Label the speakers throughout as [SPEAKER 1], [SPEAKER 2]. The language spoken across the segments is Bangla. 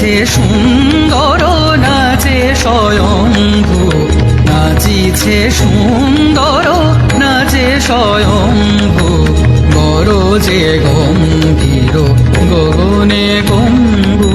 [SPEAKER 1] নাচিছে সুন্দর নাচে স্বয়ংভূ, নাচিছে সুন্দর নাচে স্বয়ংভূ, গরজে গম্ভীর গগনে গম্ভু।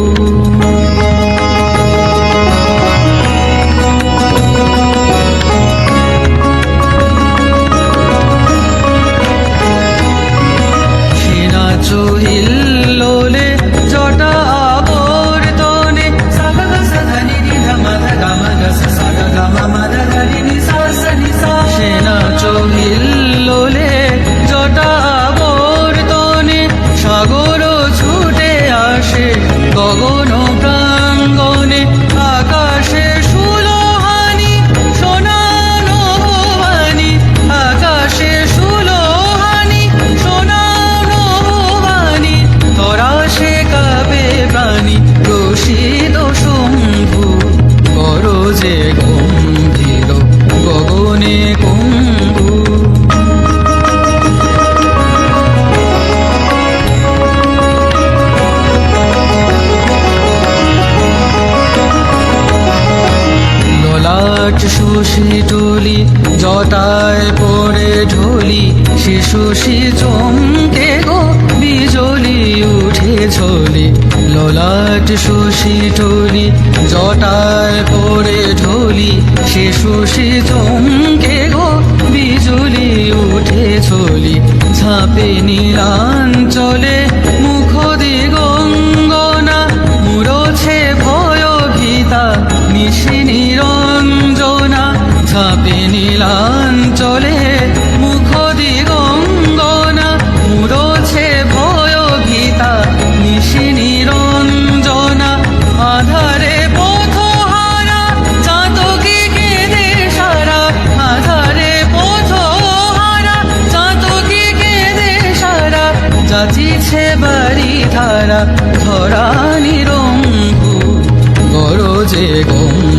[SPEAKER 1] হিল্লোলে জটা আবর্তনে সাগা গা ধানি নি ধামা ধা গামা গা সা সাগা গামা মা ধা ধানি নি সা সা নি সা। সে নাচো হিল্লোলে জটা আবর্তনে সাগর ছুটে আসে গগন প্রাঙ্গনে, আকাশে সুলোহানি সোনানো বাণী, আকাশে সুলোহানি সোনানো বাণী, তরাসে কাবে প্রাণী প্রসিদ শম্ভু, গরজে গম্ভীর গগনে কম্ভু। ললাট শশী টলি জটায় পড়ে ঢলি, শিশুষি চমকে গো বিজলি উঠে ঝলি। ললাট শশী টলি জটায় পড়ে ঢলি, শিশুষি চমকে গো বিজলি উঠে ঝলি। ঝাঁপে নীলাঞ্চলে মুখ দিগঙ্গনা, মুরছে ভয় ভীতা নিশি নিরঞ্জনা। ঝাঁপে নীলাঞ্চলে মুখ দিগঙ্গনা, মুরছে ভয় ভীতা নিশি নিরঞ্জনা। আধারে পথহারা চাতকি কেঁদে সারা, আধারে পথহারা চাতকি কেঁদে সারা। যাচিছে বাড়ি ধারা ধরা নিরম্ভু, গরজে গম্ভীর